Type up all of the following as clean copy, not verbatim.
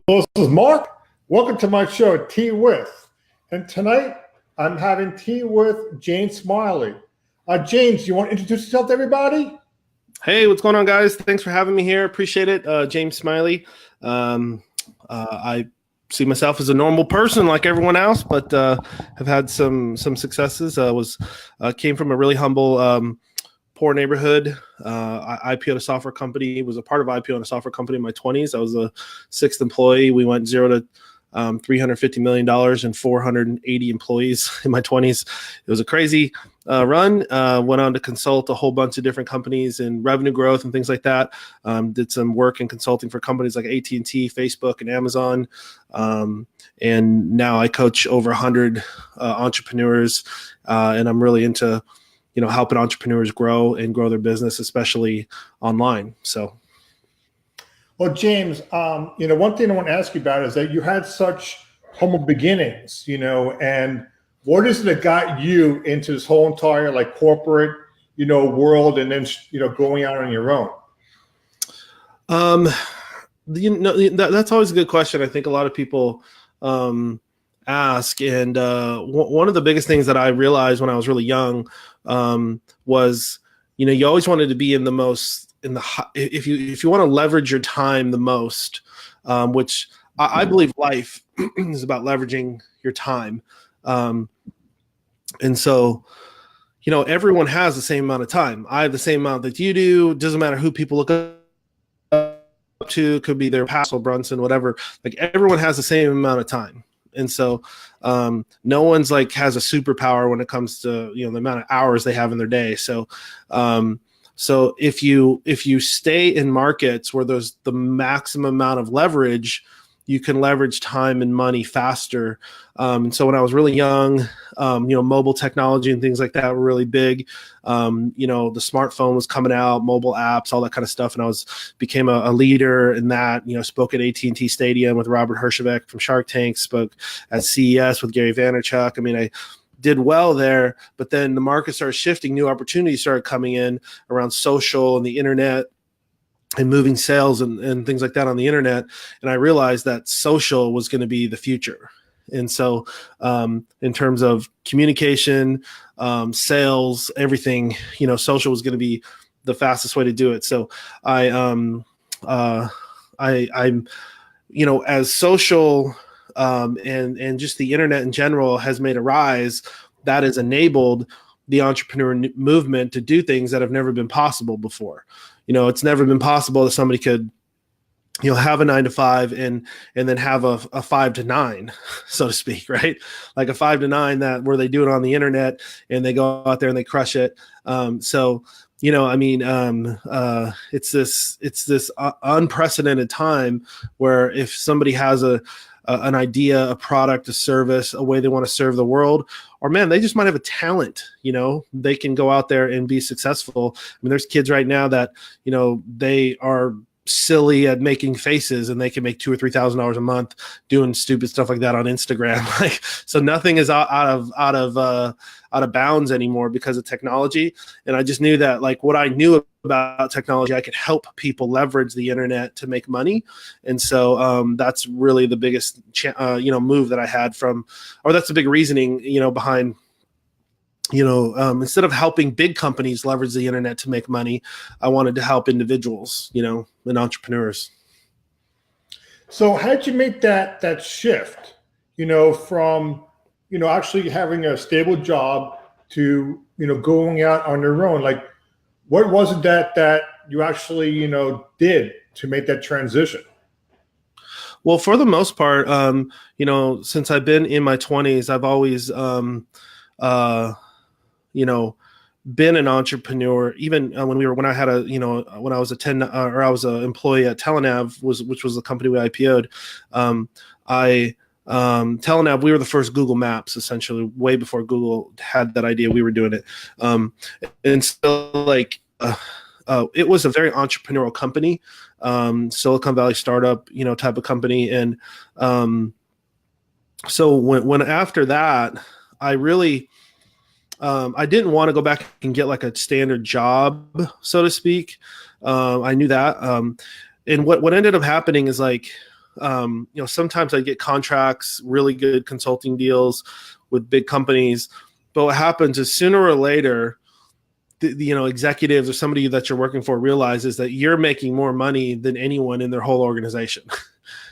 This is Mark. Welcome to my show, Tea With. And tonight, I'm having tea with James Smiley. James, you want to introduce yourself to everybody? Hey, what's going on, guys? Thanks for having me here. Appreciate it. James Smiley. I see myself as a normal person like everyone else, but have had some successes. Came from a really humble, poor neighborhood. I IPO'd a software company, was a part of IPO in a software company in my 20s. I was the sixth employee. We went zero to $350 million and 480 employees in my 20s. It was a crazy run. Went on to consult a whole bunch of different companies in revenue growth and things like that. Did some work in consulting for companies like AT&T, Facebook, and Amazon. And now I coach over 100 entrepreneurs, and I'm really into helping entrepreneurs grow their business, especially online. So. Well, James, one thing I want to ask you about is that you had such humble beginnings, and what is it that got you into this whole entire corporate, world, and then, going out on your own? That's always a good question. I think a lot of people ask, and one of the biggest things that I realized when I was really young was, you always wanted to be if you want to leverage your time the most, which I believe life is about leveraging your time. And so, everyone has the same amount of time. I have the same amount that you do. It doesn't matter who people look up to, could be their Pascal Brunson, whatever. Everyone has the same amount of time. And so no one's has a superpower when it comes to, the amount of hours they have in their day. So, so if you stay in markets where there's the maximum amount of leverage, you can leverage time and money faster. And so when I was really young, mobile technology and things like that were really big. The smartphone was coming out, mobile apps, all that kind of stuff. And I became a leader in that, spoke at AT&T Stadium with Robert Herjavec from Shark Tank, spoke at CES with Gary Vaynerchuk. I mean, I did well there, but then the market started shifting, new opportunities started coming in around social and the internet and moving sales and things like that on the internet. And I realized that social was going to be the future. And so in terms of communication, sales, everything, social was going to be the fastest way to do it. So I'm as social and just the internet in general has made a rise, that has enabled the entrepreneur movement to do things that have never been possible before. It's never been possible that somebody could, have a 9 to 5 and then have a 5 to 9, so to speak, right? Like a 5 to 9 where they do it on the internet and they go out there and they crush it. It's this unprecedented time where if somebody has an idea, a product, a service, a way they want to serve the world, or man, they just might have a talent, they can go out there and be successful. I mean, there's kids right now that, they are silly at making faces and they can make $2,000 or $3,000 a month doing stupid stuff like that on Instagram. So nothing is out of bounds anymore because of technology. And I just knew that what I knew about technology, I could help people leverage the internet to make money. And so that's really the biggest, move that I had that's the big reasoning, behind, instead of helping big companies leverage the internet to make money, I wanted to help individuals, and entrepreneurs. So how did you make that shift, from, actually having a stable job to, going out on your own? What was it that you actually, did to make that transition? Well, for the most part, since I've been in my 20s, I've always, been an entrepreneur. Even when I was I was an employee at Telenav, which was the company we IPO'd. Telenav, we were the first Google Maps, essentially, way before Google had that idea. We were doing it, and so it was a very entrepreneurial company, Silicon Valley startup, type of company, and so when after that, I really. I didn't want to go back and get a standard job, so to speak. I knew that. And what ended up happening is sometimes I get contracts, really good consulting deals with big companies. But what happens is sooner or later, the executives or somebody that you're working for realizes that you're making more money than anyone in their whole organization.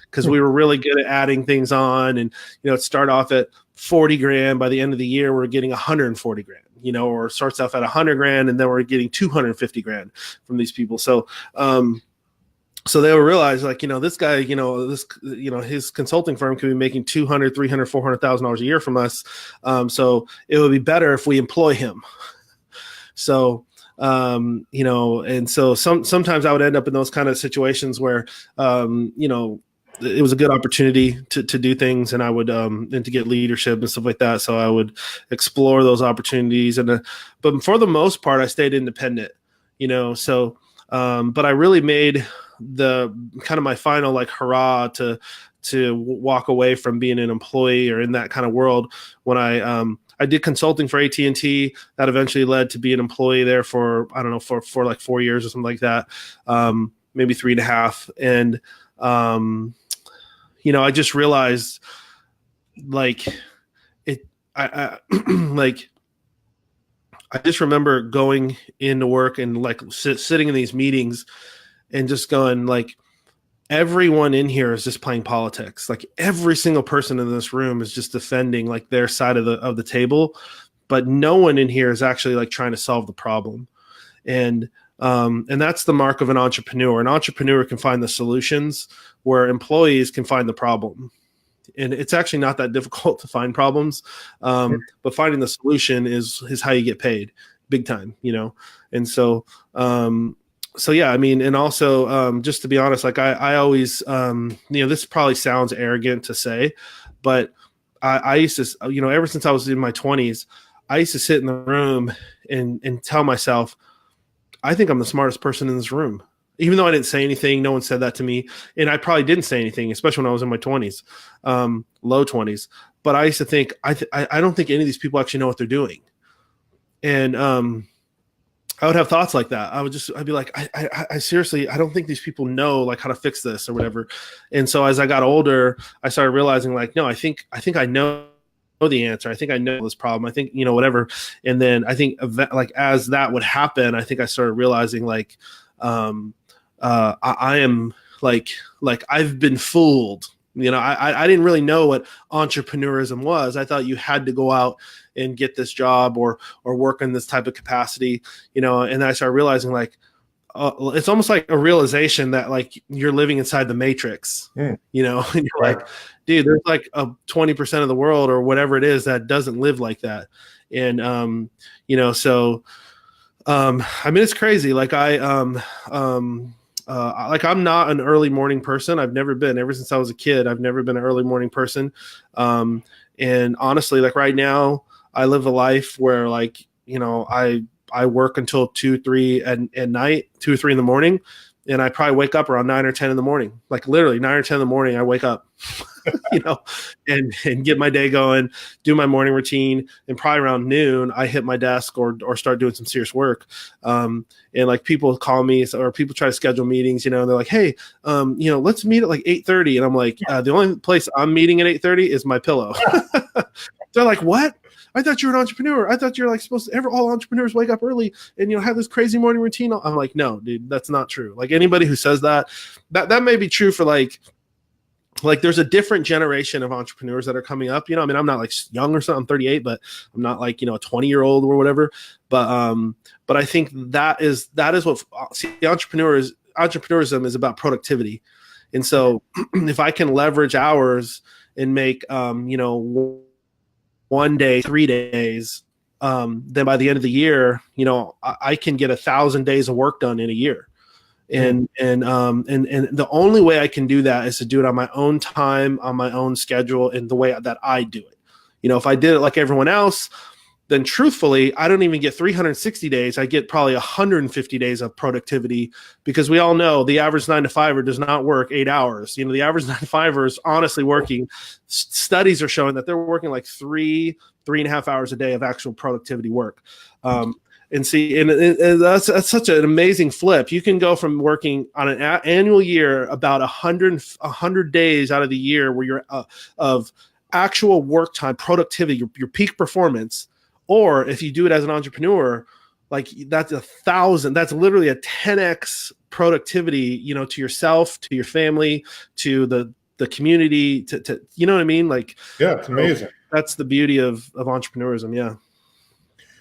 Because we were really good at adding things on, and it start off at 40 grand. By the end of the year, we're getting 140 grand, or it starts off at 100 grand, and then we're getting 250 grand from these people. So they will realize, like, this guy, his consulting firm could be making 200, 300, $400,000 a year from us. So it would be better if we employ him. So, and so sometimes I would end up in those kind of situations where, it was a good opportunity to do things, and I would, and to get leadership and stuff like that. So I would explore those opportunities, but for the most part, I stayed independent, so, but I really made the kind of my final like hurrah to walk away from being an employee or in that kind of world when I did consulting for AT&T. That eventually led to be an employee there for, I don't know, for like 4 years or something like that. Maybe 3.5. And, I just realized like I like, I just remember going into work and like sitting in these meetings and just going like, everyone in here is just playing politics. Like every single person in this room is just defending like their side of the table, but no one in here is actually like trying to solve the problem. And that's the mark of an entrepreneur. An entrepreneur can find the solutions where employees can find the problem. And it's actually not that difficult to find problems. But finding the solution is how you get paid big time, And so, so yeah, I mean, and also just to be honest, like I always, this probably sounds arrogant to say, but I used to, ever since I was in my 20s, I used to sit in the room and tell myself, I think I'm the smartest person in this room. Even though I didn't say anything, no one said that to me. And I probably didn't say anything, especially when I was in my 20s, low 20s. But I used to think, I don't think any of these people actually know what they're doing. And I would have thoughts like that. I'd be like, I seriously, I don't think these people know like how to fix this or whatever. And so as I got older, I started realizing like, no, I think I know the answer. I think I know this problem. I think, whatever. And then I think like as that would happen, I think I started realizing like, I am like I've been fooled. I didn't really know what entrepreneurism was. I thought you had to go out and get this job or work in this type of capacity, and I started realizing like, it's almost like a realization that like you're living inside the matrix, and you're like, dude, there's like a 20% of the world or whatever it is that doesn't live like that. And, so, I mean, it's crazy. Like like I'm not an early morning person. I've never been. Ever since I was a kid, I've never been an early morning person. And honestly, like right now, I live a life where like, I work until 2, 3 at night, 2 or 3 in the morning. And I probably wake up around 9 or 10 in the morning, like literally 9 or 10 in the morning. I wake up, and get my day going, do my morning routine. And probably around noon, I hit my desk or start doing some serious work. And like people call me or people try to schedule meetings, and they're like, hey, let's meet at like 8:30. And I'm like, the only place I'm meeting at 8:30 is my pillow. They're like, what? I thought you were an entrepreneur. I thought you're like supposed to, all entrepreneurs wake up early and, have this crazy morning routine. I'm like, no, dude, that's not true. Like anybody who says that may be true for like there's a different generation of entrepreneurs that are coming up. I mean, I'm not like young or something. I'm 38, but I'm not like, a 20-year-old or whatever. But I think that is what, see, entrepreneurism is about productivity. And so if I can leverage hours and make, 1 day, 3 days, then by the end of the year, I can get 1,000 days of work done in a year. And the only way I can do that is to do it on my own time, on my own schedule, and the way that I do it. If I did it like everyone else, then truthfully, I don't even get 360 days. I get probably 150 days of productivity, because we all know the average 9-to-5er does not work 8 hours. The average 9-to-5er is honestly working. Studies are showing that they're working like 3.5 hours a day of actual productivity work. And see, and that's such an amazing flip. You can go from working on an annual year about 100 days out of the year where you're of actual work time, productivity, your peak performance, or if you do it as an entrepreneur, like that's 1,000. That's literally a 10x productivity, to yourself, to your family, to the community, to you know what I mean? Like, yeah, it's amazing. That's the beauty of entrepreneurism. Yeah.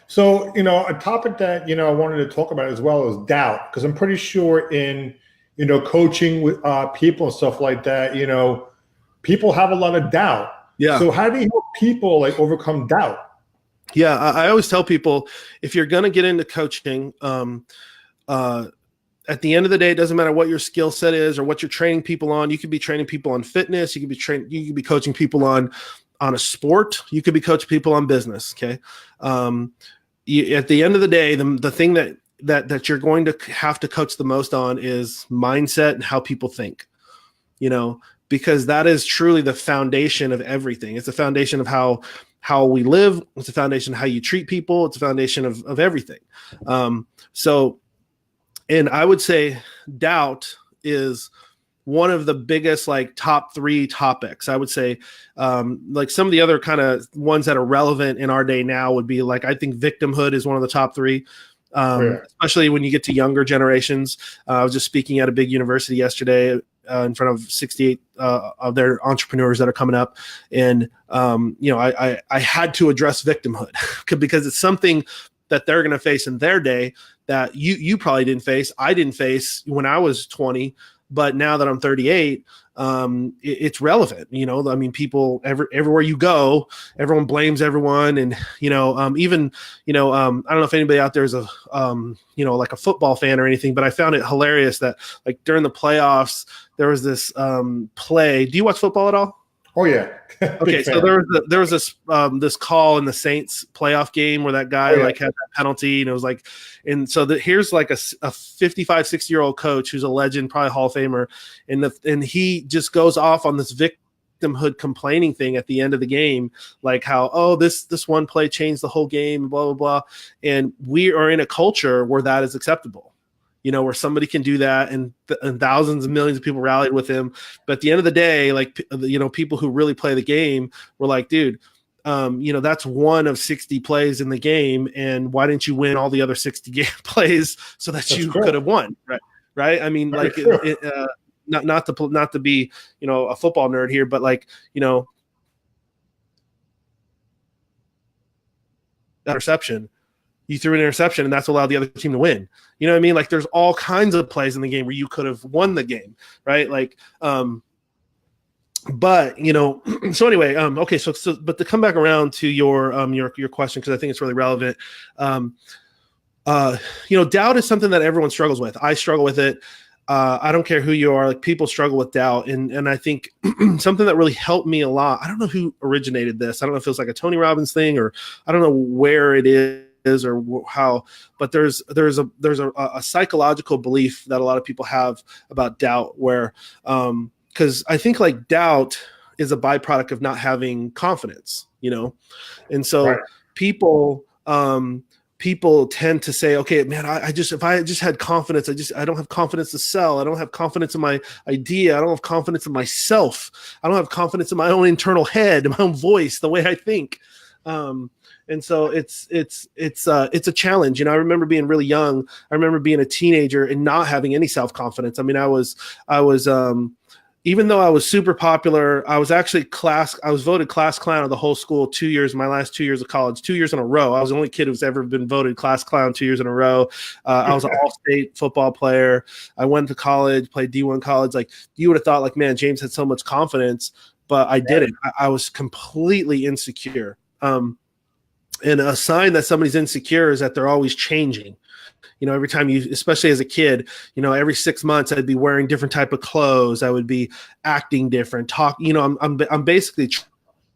So, a topic that, I wanted to talk about as well is doubt, because I'm pretty sure in, coaching with people and stuff like that, people have a lot of doubt. Yeah. So how do you help people like overcome doubt? Yeah. I always tell people, if you're going to get into coaching, at the end of the day, it doesn't matter what your skill set is or what you're training people on. You could be training people on fitness. You could be coaching people on a sport. You could be coaching people on business. Okay. At the end of the day, the thing that you're going to have to coach the most on is mindset and how people think, because that is truly the foundation of everything. It's the foundation of how we live. It's the foundation of how you treat people. It's the foundation of everything. And I would say doubt is one of the biggest, like, top 3 topics. I would say, like, some of the other kind of ones that are relevant in our day now would be, like, I think victimhood is one of the top 3, especially when you get to younger generations. I was just speaking at a big university yesterday in front of 68 of their entrepreneurs that are coming up. And, I had to address victimhood because it's something that they're going to face in their day that you probably didn't face. I didn't face when I was 20. But now that I'm 38, it's relevant. I mean, people everywhere you go, everyone blames everyone. And, even, I don't know if anybody out there is like a football fan or anything, but I found it hilarious that, like, during the playoffs, there was this play. Do you watch football at all? Oh yeah. Okay, so there was this call in the Saints playoff game where that guy had that penalty, and it was like, and so here's like a 55, 60-year-old coach who's a legend, probably Hall of Famer, and he just goes off on this victimhood complaining thing at the end of the game, like how this one play changed the whole game, blah blah blah, and we are in a culture where that is acceptable. Where somebody can do that and thousands and millions of people rallied with him. But at the end of the day, like, people who really play the game were like, dude, that's one of 60 plays in the game. And why didn't you win all the other 60 plays so that you could have won? Right. I mean, like, not to be, a football nerd here, but, like, interception. You threw an interception, and that's what allowed the other team to win. You know what I mean? Like, there's all kinds of plays in the game where you could have won the game, right? Like, but so anyway, okay. So, but to come back around to your question, because I think it's really relevant. Doubt is something that everyone struggles with. I struggle with it. I don't care who you are. Like, people struggle with doubt, and I think something that really helped me a lot. I don't know who originated this. I don't know if it was like a Tony Robbins thing, or I don't know where it is or how, but there's a psychological belief that a lot of people have about doubt, where because I think, like, doubt is a byproduct of not having confidence, and so people tend to say, okay, man, if I just had confidence, I don't have confidence to sell. I don't have confidence in my idea. I don't have confidence in myself. I don't have confidence in my own internal head, my own voice, the way I think. And so it's a challenge. I remember being really young. I remember being a teenager and not having any self-confidence. I mean, I was even though I was super popular, I was voted class clown of the whole school 2 years, my last 2 years of college, 2 years in a row. I was the only kid who's ever been voted class clown 2 years in a row. I was an all-state football player. I went to college, played D1 college. Like, you would have thought, like, man, James had so much confidence, but I didn't. I was completely insecure. And a sign that somebody's insecure is that they're always changing. Every time especially as a kid, every 6 months I'd be wearing different type of clothes. I would be acting different, I'm basically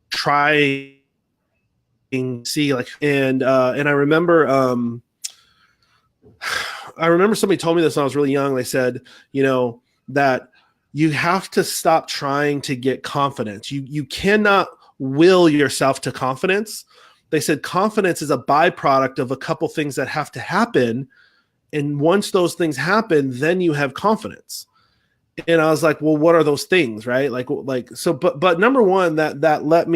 trying to see, like, and I remember somebody told me this when I was really young. They said, that you have to stop trying to get confidence. You cannot will yourself to confidence. they said confidence is a byproduct of a couple things that have to happen. And once those things happen, then you have confidence. And I was like, well, what are those things? Right. So, but number one, that let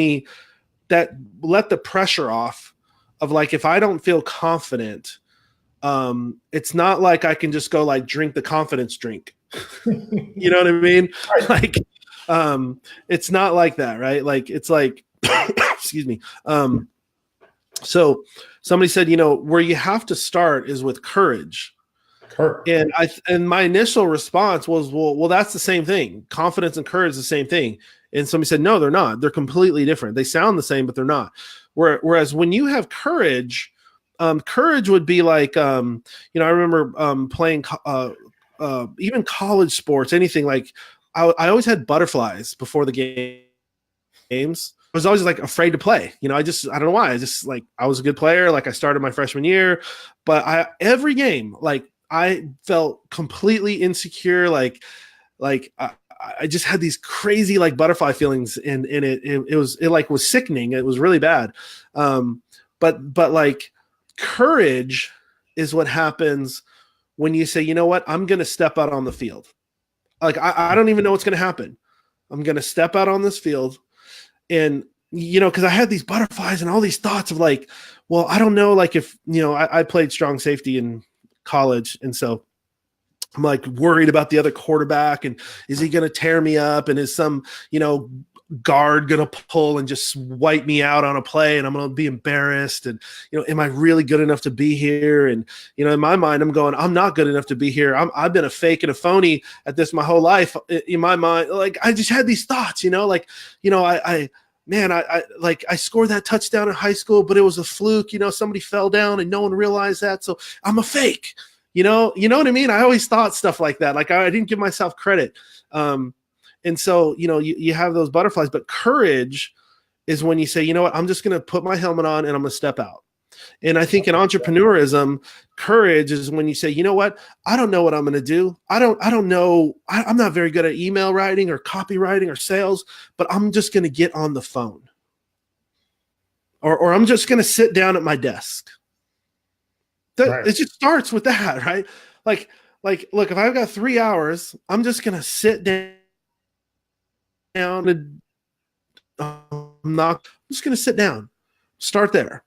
the pressure off of like, if I don't feel confident, it's not like I can just go like drink the confidence drink. You know what I mean? Right. Like, it's not like that, right? Like, it's like, excuse me. So somebody said, where you have to start is with courage. And my initial response was, well, that's the same thing. Confidence and courage is the same thing. And somebody said, no, they're not. They're completely different. They sound the same, but they're not. Whereas when you have courage, courage would be like, I remember playing even college sports, anything like I always had butterflies before the games. I was always like afraid to play. I don't know why. I was a good player. Like I started my freshman year, but every game, like I felt completely insecure. Like I just had these crazy like butterfly feelings, and it was sickening. It was really bad. But like courage is what happens when you say, you know what, I'm going to step out on the field. Like I don't even know what's going to happen. I'm going to step out on this field. And, because I had these butterflies and all these thoughts of like, well, I don't know, like if, I played strong safety in college. And so I'm like worried about the other quarterback and is he going to tear me up? And is some, guard going to pull and just wipe me out on a play and I'm going to be embarrassed? And, am I really good enough to be here? And, in my mind, I'm going, I'm not good enough to be here. I've been a fake and a phony at this my whole life. In my mind, like I just had these thoughts, I scored that touchdown in high school, but it was a fluke. Somebody fell down and no one realized that. So I'm a fake, you know what I mean? I always thought stuff like that. Like I didn't give myself credit. And so, you have those butterflies, but courage is when you say, you know what, I'm just going to put my helmet on and I'm going to step out. And I think in entrepreneurism, courage is when you say, you know what, I don't know what I'm going to do. I don't know. I'm not very good at email writing or copywriting or sales, but I'm just going to get on the phone or I'm just going to sit down at my desk. Right. It just starts with that, right? Like, look, if I've got 3 hours, I'm just going to sit down and I'm just going to sit down, start there,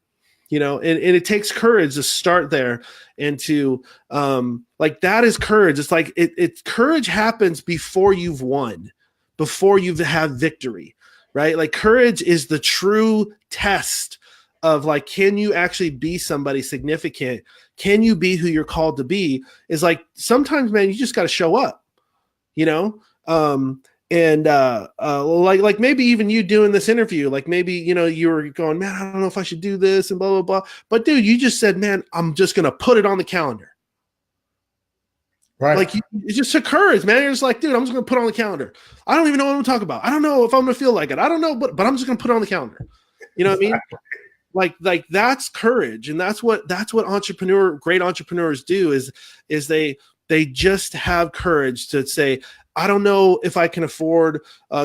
and it takes courage to start there and to, that is courage. It's like, courage happens before you've won, before you've had victory, right? Like courage is the true test of like, can you actually be somebody significant? Can you be who you're called to be? Is like, sometimes, man, you just got to show up, and like maybe even you doing this interview, like maybe, you were going, man, I don't know if I should do this and blah, blah, blah. But dude, you just said, man, I'm just going to put it on the calendar. Right. Like it's just a courage, man. You're just like, dude, I'm just going to put it on the calendar. I don't even know what I'm going to talk about. I don't know if I'm going to feel like it. I don't know, but I'm just going to put it on the calendar. You know what I mean? Like that's courage. And that's what great entrepreneurs do is they just have courage to say, I don't know if I can afford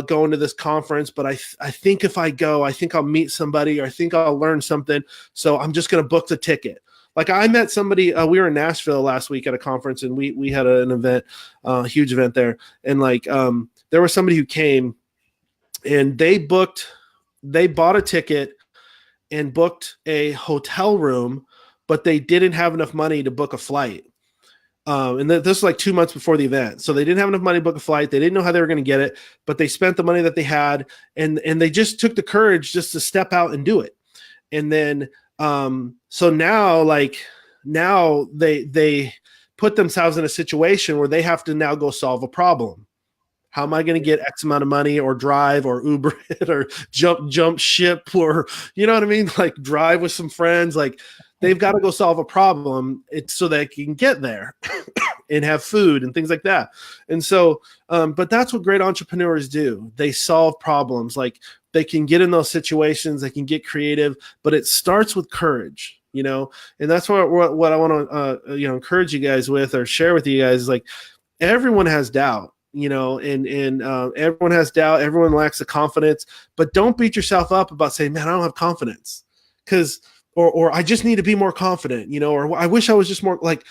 going to this conference, but I think if I go, I think I'll meet somebody or I think I'll learn something. So I'm just going to book the ticket. Like I met somebody, we were in Nashville last week at a conference and we had an event, a huge event there. And like there was somebody who came and they bought a ticket and booked a hotel room, but they didn't have enough money to book a flight. And this was like 2 months before the event. So they didn't have enough money to book a flight. They didn't know how they were going to get it, but they spent the money that they had and they just took the courage just to step out and do it. And then, so now they put themselves in a situation where they have to now go solve a problem. How am I going to get X amount of money or drive or Uber it or jump ship or, you know what I mean? Like drive with some friends, like they've got to go solve a problem so they can get there and have food and things like that. And so, but that's what great entrepreneurs do. They solve problems. Like they can get in those situations, they can get creative, but it starts with courage, and that's what I want to, encourage you guys with or share with you guys is like everyone has doubt. And everyone has doubt. Everyone lacks the confidence, but don't beat yourself up about saying, man, I don't have confidence. because or I just need to be more confident, or I wish I was just more like,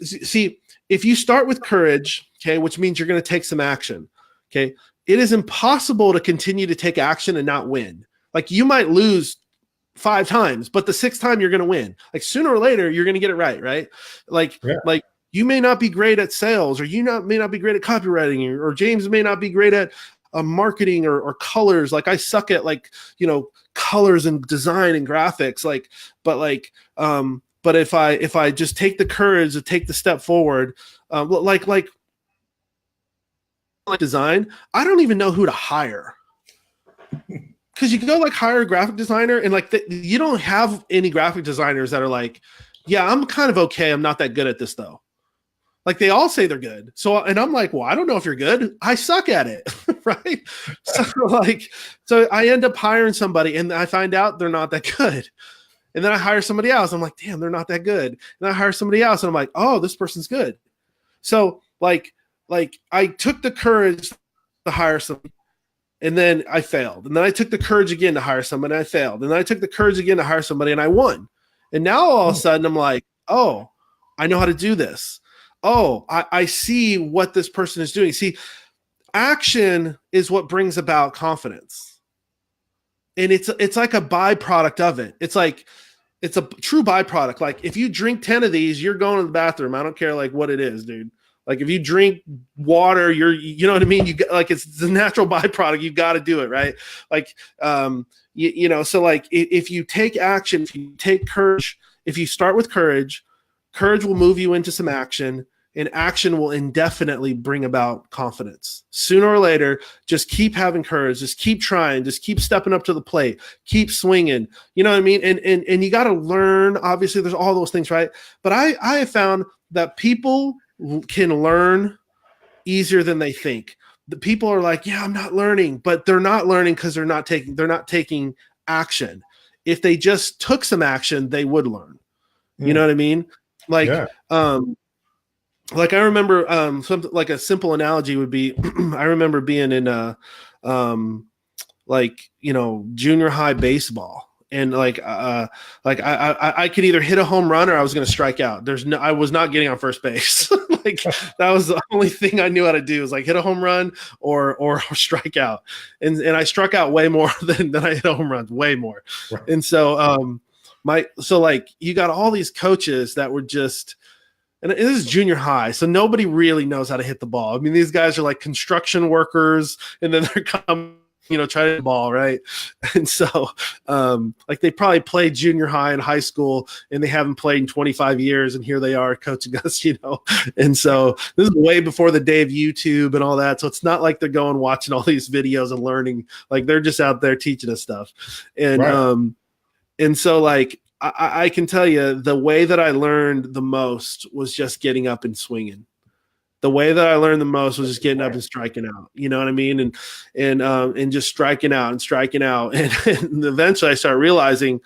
see, if you start with courage, okay, which means you're going to take some action, okay, it is impossible to continue to take action and not win. Like you might lose 5 times, but the 6th time you're going to win. Like sooner or later, you're going to get it right, right? Like you may not be great at sales, or may not be great at copywriting, or James may not be great at marketing or colors. Like I suck at colors and design and graphics. But if I just take the courage to take the step forward, like design, I don't even know who to hire. Because you go hire a graphic designer, and you don't have any graphic designers that are like, yeah, I'm kind of okay. I'm not that good at this though. Like they all say they're good. So, and I'm like, well, I don't know if you're good. I suck at it. Right. So I end up hiring somebody and I find out they're not that good. And then I hire somebody else. I'm like, damn, they're not that good. And I hire somebody else and I'm like, oh, this person's good. So like I took the courage to hire somebody. And then I failed. And then I took the courage again to hire somebody and I failed. And then I took the courage again to hire somebody and I won. And now all of a sudden I'm like, oh, I know how to do this. Oh, I see what this person is doing. See, action is what brings about confidence. And it's like a byproduct of it. It's a true byproduct. Like if you drink 10 of these, you're going to the bathroom. I don't care what it is, dude. Like if you drink water, you know what I mean? It's the natural byproduct. You got to do it, right? So if you take action, if you take courage, if you start with courage will move you into some action, and action will indefinitely bring about confidence. Sooner or later, just keep having courage, just keep trying, just keep stepping up to the plate, keep swinging. You know what I mean? And you got to learn. Obviously, there's all those things, right? But I have found that people can learn easier than they think. The people are like, yeah, I'm not learning, but they're not learning because they're not taking action. If they just took some action, they would learn. You know what I mean? Like I remember something like a simple analogy would be I remember being in junior high baseball, and I could either hit a home run or I was going to strike out. I was not getting on first base. That was the only thing I knew how to do, was hit a home run or strike out. And I struck out way more than I hit a home run, way more. Right. And so you got all these coaches that were just, and this is junior high, so nobody really knows how to hit the ball. I mean, these guys are like construction workers, and then they're coming, trying to hit the ball, right? And so, they probably played junior high and high school, and they haven't played in 25 years, and here they are coaching us, And so this is way before the day of YouTube and all that, so it's not like they're going watching all these videos and learning. Like they're just out there teaching us stuff, and right. And so I can tell you the way that I learned the most was just getting up and swinging. The way that I learned the most was just getting up and striking out. You know what I mean? And just striking out and striking out. And eventually I started realizing,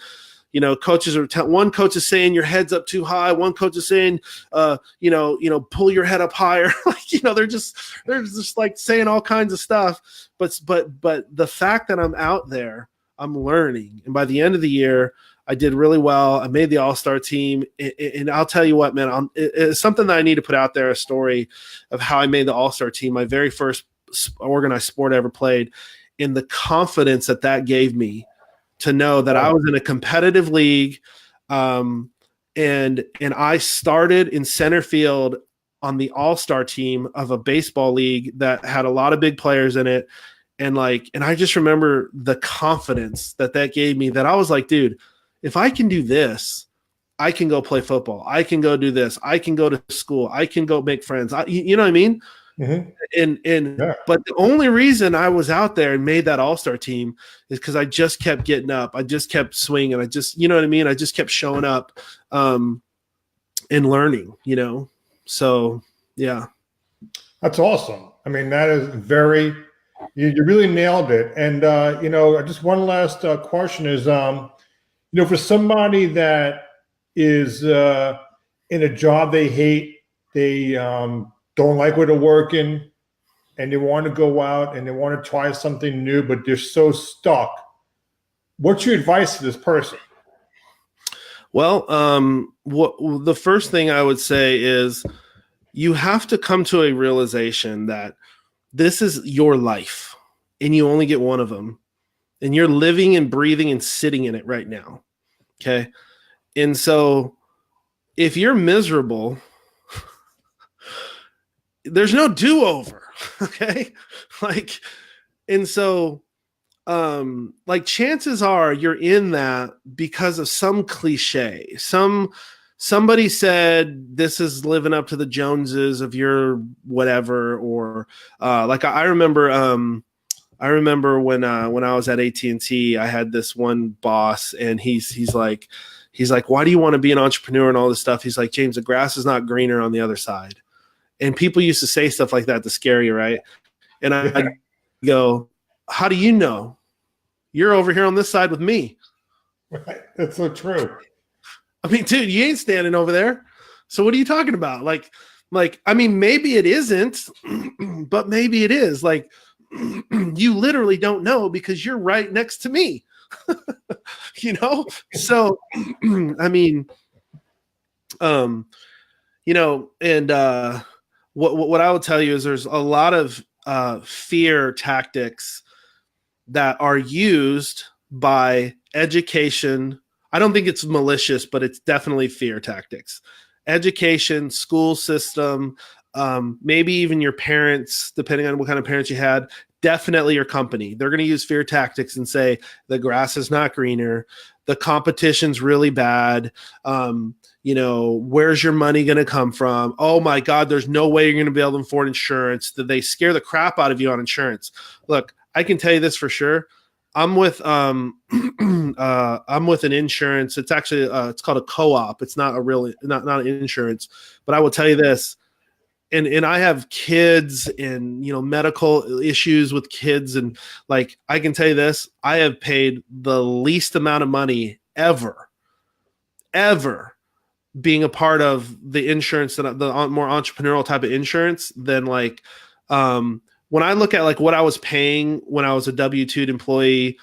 coaches one coach is saying your head's up too high. One coach is saying, pull your head up higher. They're just saying all kinds of stuff. But the fact that I'm out there, I'm learning. And by the end of the year, I did really well. I made the all-star team. And I'll tell you what, man, it's something that I need to put out there, a story of how I made the all-star team, my very first organized sport I ever played, and the confidence that gave me to know that I was in a competitive league. And I started in center field on the all-star team of a baseball league that had a lot of big players in it. And I just remember the confidence that gave me, that I was like, dude, if I can do this, I can go play football. I can go do this. I can go to school. I can go make friends. You know what I mean? Mm-hmm. But the only reason I was out there and made that all-star team is because I just kept getting up. I just kept swinging. You know what I mean? I just kept showing up and learning, So, yeah. That's awesome. I mean, that is you really nailed it. And, just one last question is, for somebody that is in a job they hate, they don't like where they're working, and they want to go out and they want to try something new, but they're so stuck. What's your advice to this person? Well, what the first thing I would say is you have to come to a realization that this is your life and you only get one of them. And you're living and breathing and sitting in it right now. Okay. And so if you're miserable, there's no do-over. Okay. Like, and so like chances are you're in that because of some cliche. Somebody said this is living up to the Joneses of your whatever, or like I remember when I was at AT&T, I had this one boss, and he's like, why do you want to be an entrepreneur and all this stuff? He's like, James, the grass is not greener on the other side. And people used to say stuff like that to scare you, right? And I go, how do you know? You're over here on this side with me. Right. That's so true. I mean, dude, you ain't standing over there. So what are you talking about? Like, I mean, maybe it isn't, but maybe it is. Like, you literally don't know because you're right next to me. You know? So, I mean, you know, and what I will tell you is there's a lot of fear tactics that are used by education. I don't think it's malicious, but it's definitely fear tactics. Education, school system, maybe even your parents, depending on what kind of parents you had, definitely your company. They're going to use fear tactics and say the grass is not greener, the competition's really bad. You know, where's your money going to come from? Oh my God, there's no way you're going to be able to afford insurance. They scare the crap out of you on insurance. Look, I can tell you this for sure. I'm with I'm with an insurance. It's actually it's called a co-op. It's not a real not an insurance, but I will tell you this. And I have kids and, you know, medical issues with kids, and like I can tell you this, I have paid the least amount of money ever being a part of the insurance, that the more entrepreneurial type of insurance than like when I look at like what I was paying when I was a W-2 employee,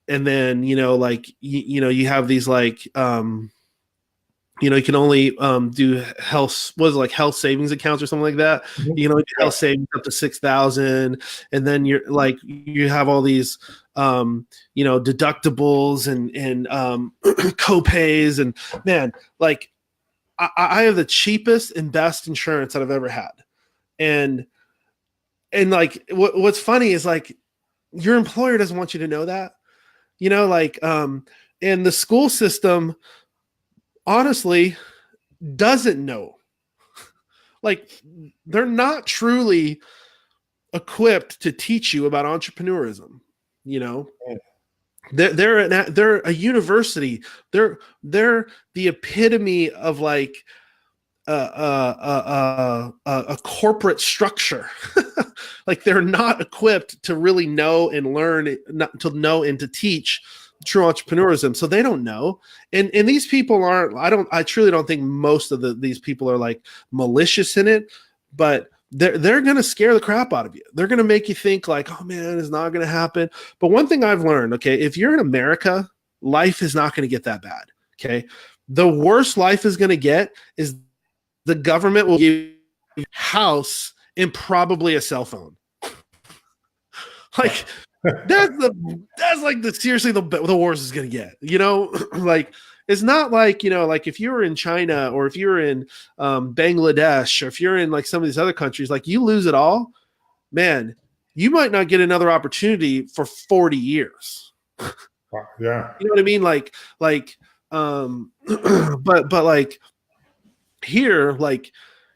and then, you know, like, you know, you have these like, you know, you can only do health, was it like health savings accounts or something like that. Mm-hmm. You can only do health savings up to 6,000. And then you're like, you have all these, you know, deductibles and co-pays, and man, like I have the cheapest and best insurance that I've ever had. And like, what's funny is like, your employer doesn't want you to know that, you know, like, and the school system honestly doesn't know. Like, they're not truly equipped to teach you about entrepreneurism, you know. They're a university. They're the epitome of like a corporate structure. Like, they're not equipped to really know and learn, not to know and to teach true entrepreneurism. So they don't know. And these people aren't, I truly don't think most of these people are like malicious in it, but they're going to scare the crap out of you. They're going to make you think like, oh man, it's not going to happen. But one thing I've learned, okay, if you're in America, life is not going to get that bad. Okay. The worst life is going to get is the government will give you a house and probably a cell phone. Like, that's like seriously the worst is gonna get, you know. Like, it's not like, you know, like if you were in China or if you were in Bangladesh or if you're in like some of these other countries, like you lose it all, man, you might not get another opportunity for 40 years. Yeah, you know what I mean, like but like here, like,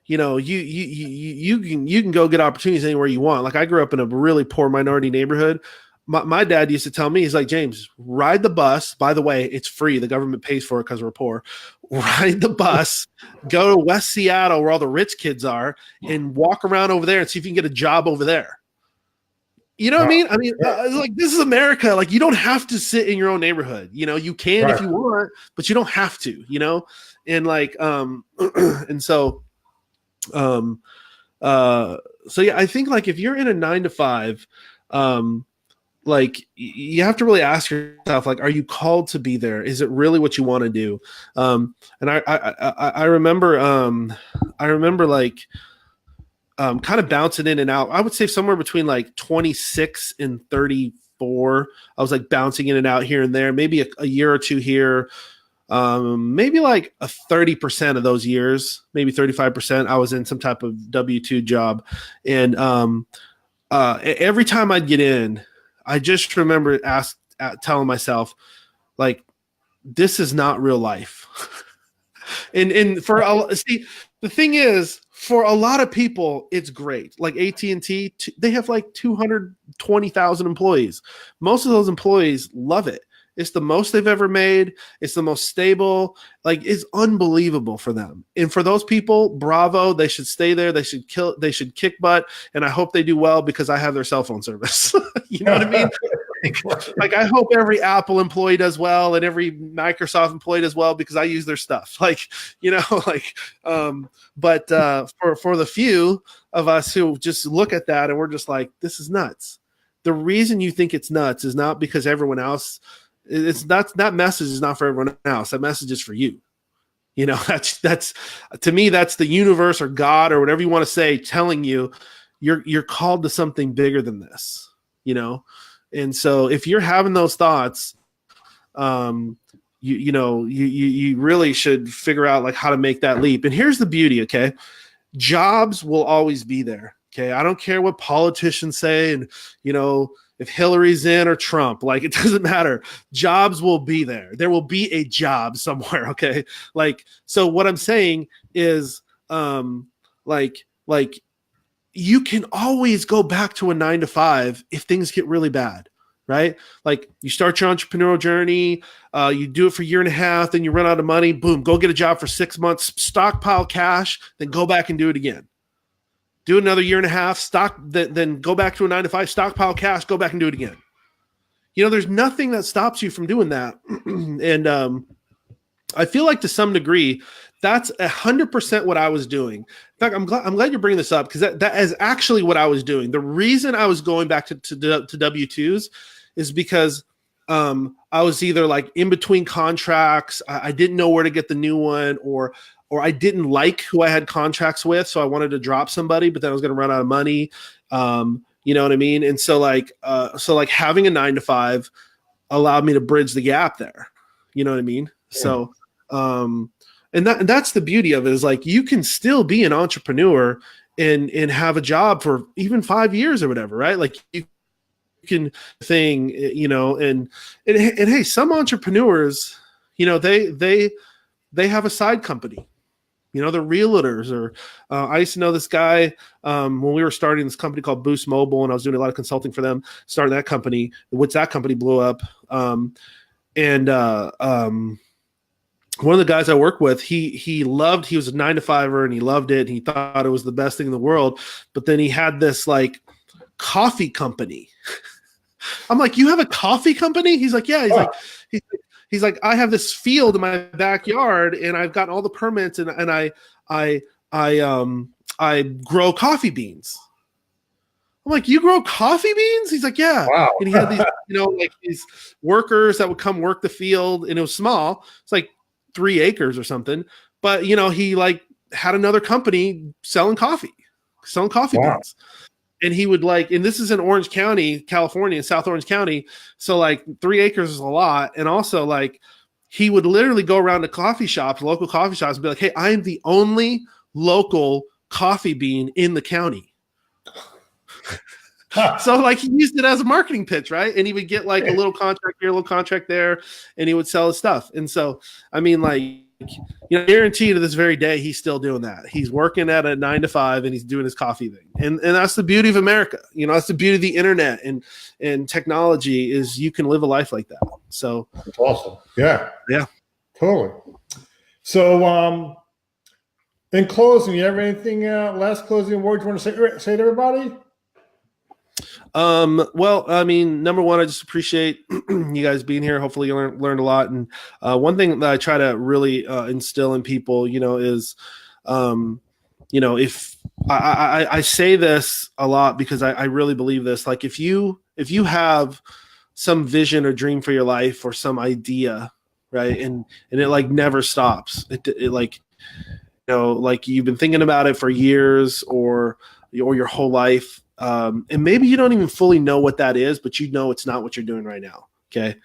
you know, you can go get opportunities anywhere you want. Like, I grew up in a really poor minority neighborhood. My dad used to tell me, he's like, James, ride the bus. By the way, it's free. The government pays for it because we're poor. Ride the bus, go to West Seattle where all the rich kids are, and walk around over there and see if you can get a job over there. You know what I mean? I mean, like, this is America. Like, you don't have to sit in your own neighborhood. You know, you can if you want, but you don't have to, you know? And like, and so, so yeah, I think like if you're in a 9 to 5, you have to really ask yourself, like, are you called to be there? Is it really what you want to do? And I remember like kind of bouncing in and out. I would say somewhere between like 26 and 34. I was like bouncing in and out here and there, maybe a year or two here. Maybe like a 30% of those years, maybe 35%, I was in some type of W-2 job. And every time I'd get in, I just remember telling myself, like, this is not real life. and see, the thing is, for a lot of people, it's great. Like AT&T, they have like 220,000 employees. Most of those employees love it. It's the most they've ever made. It's the most stable. Like, it's unbelievable for them. And for those people, bravo. They should stay there. They should kick butt. And I hope they do well because I have their cell phone service. You know what I mean? Like, I hope every Apple employee does well and every Microsoft employee does well because I use their stuff. Like, you know, like, but for the few of us who just look at that and we're just like, this is nuts. The reason you think it's nuts is not because everyone else. It's not, that message is not for everyone else. That message is for you. You know, that's to me, that's the universe or God or whatever you want to say, telling you you're called to something bigger than this, you know? And so if you're having those thoughts, you really should figure out like how to make that leap. And here's the beauty. Okay. Jobs will always be there. Okay. I don't care what politicians say. And, you know, if Hillary's in or Trump, like, it doesn't matter. Jobs will be there. There will be a job somewhere. Okay. Like, so what I'm saying is, like you can always go back to a 9 to 5 if things get really bad, right? Like, you start your entrepreneurial journey, you do it for a year and a half, then you run out of money, boom, go get a job for 6 months, stockpile cash, then go back and do it again. Do another year and a half, then go back to a 9 to 5, stockpile cash, go back and do it again. You know, there's nothing that stops you from doing that. And I feel like to some degree, that's 100% what I was doing. In fact, I'm glad you're bringing this up because that is actually what I was doing. The reason I was going back to W-2s is because I was either like in between contracts. I didn't know where to get the new one, or I didn't like who I had contracts with, so I wanted to drop somebody, but then I was going to run out of money. You know what I mean? And so like having a 9 to 5 allowed me to bridge the gap there. You know what I mean? Yeah. So, and that's the beauty of it, is like, you can still be an entrepreneur and have a job for even 5 years or whatever, right? Like, you can you know, and hey, some entrepreneurs, you know, they have a side company. You know, they're realtors, or I used to know this guy when we were starting this company called Boost Mobile, and I was doing a lot of consulting for them, starting that company, which that company blew up. One of the guys I work with, he was a 9 to 5er and he loved it. And he thought it was the best thing in the world. But then he had this like coffee company. I'm like, you have a coffee company? He's like, yeah. He's like, I have this field in my backyard and I've gotten all the permits and I grow coffee beans. I'm like, you grow coffee beans? He's like, yeah. Wow. And he had these, you know, like these workers that would come work the field, and it was small. It's like 3 acres or something. But, you know, he like had another company selling coffee beans. And he would like, and this is in Orange County, California, in South Orange County. So like 3 acres is a lot. And also like, he would literally go around to local coffee shops and be like, hey, I am the only local coffee bean in the county. So like, he used it as a marketing pitch, right? And he would get like a little contract here, a little contract there, and he would sell his stuff. And so, I mean, like, you know, guarantee to this very day, he's still doing that. He's working at a 9 to 5 and he's doing his coffee thing. And that's the beauty of America. You know, that's the beauty of the internet and technology, is you can live a life like that. So that's awesome. Yeah. Yeah. Totally. So, in closing, you have anything, last closing words you want to say to everybody? Well, I mean, number one, I just appreciate you guys being here. Hopefully you learned a lot. And, one thing that I try to really, instill in people, you know, is, you know, if I say this a lot because I really believe this, like, if you if you have some vision or dream for your life or some idea, right, and it like never stops. It like, like you've been thinking about it for years or your whole life, and maybe you don't even fully know what that is, but you know it's not what you're doing right now. Okay,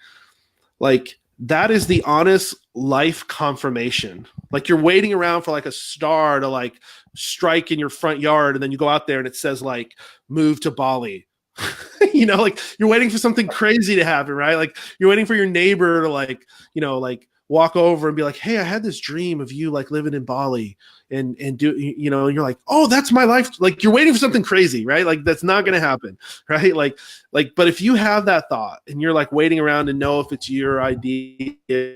like that is the honest life confirmation. Like you're waiting around for like a star to like strike in your front yard, and then you go out there and it says like move to Bali. Like you're waiting for something crazy to happen, right? Like you're waiting for your neighbor to like, like walk over and be like, hey, I had this dream of you like living in Bali and do, and you're like, oh, that's my life. Like you're waiting for something crazy, right? Like that's not going to happen, right? Like, but if you have that thought and you're like waiting around to know if it's your idea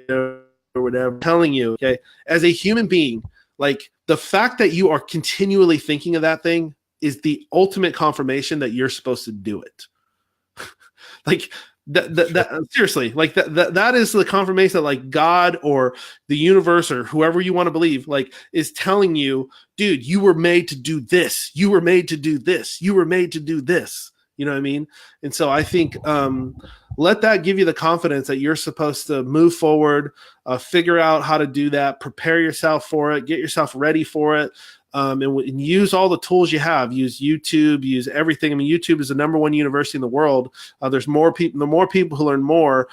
or whatever, I'm telling you, okay, as a human being, like the fact that you are continually thinking of that thing is the ultimate confirmation that you're supposed to do it. Like that seriously, like that is the confirmation that like God or the universe or whoever you want to believe, like is telling you, dude, you were made to do this. You were made to do this. You were made to do this. You know what I mean? And so I think let that give you the confidence that you're supposed to move forward, figure out how to do that, prepare yourself for it, get yourself ready for it. And use all the tools you have. Use YouTube, use everything. I mean, YouTube is the #1 university in the world. There's more people. The more people who learn more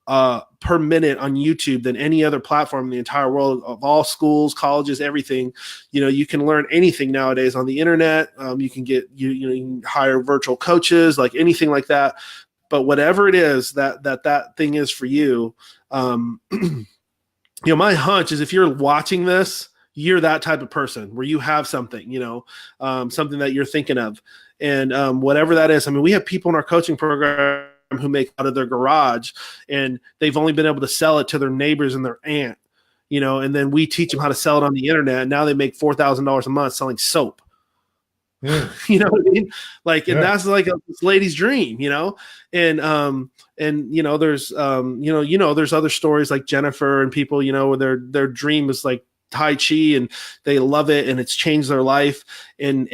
per minute on YouTube than any other platform in the entire world, of all schools, colleges, everything. You can learn anything nowadays on the internet. You can get you can hire virtual coaches, like anything like that. But whatever it is that thing is for you, my hunch is if you're watching this, you're that type of person where you have something, something that you're thinking of. And whatever that is, I mean, we have people in our coaching program who make out of their garage and they've only been able to sell it to their neighbors and their aunt, and then we teach them how to sell it on the internet. And now they make $4,000 a month selling soap. Yeah. You know what I mean? Like, and that's like this lady's dream, and there's, there's other stories like Jennifer and people, where their dream is like Tai Chi and they love it and it's changed their life. And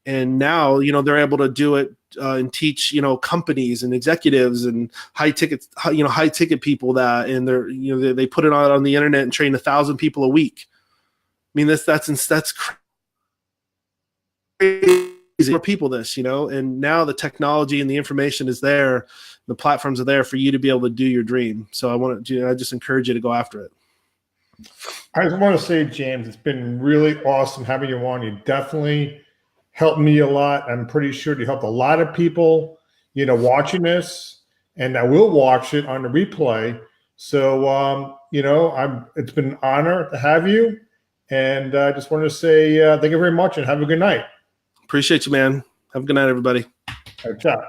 now, they're able to do it and teach, companies and executives and high ticket people that, and they put it on the internet and train 1,000 people a week. I mean, that's crazy for people and now the technology and the information is there. The platforms are there for you to be able to do your dream. So I just encourage you to go after it. I just want to say, James, it's been really awesome having you on. You definitely helped me a lot. I'm pretty sure you helped a lot of people, watching this, and I will watch it on the replay. So, it's been an honor to have you. And I just want to say thank you very much and have a good night. Appreciate you, man. Have a good night, everybody. Ciao.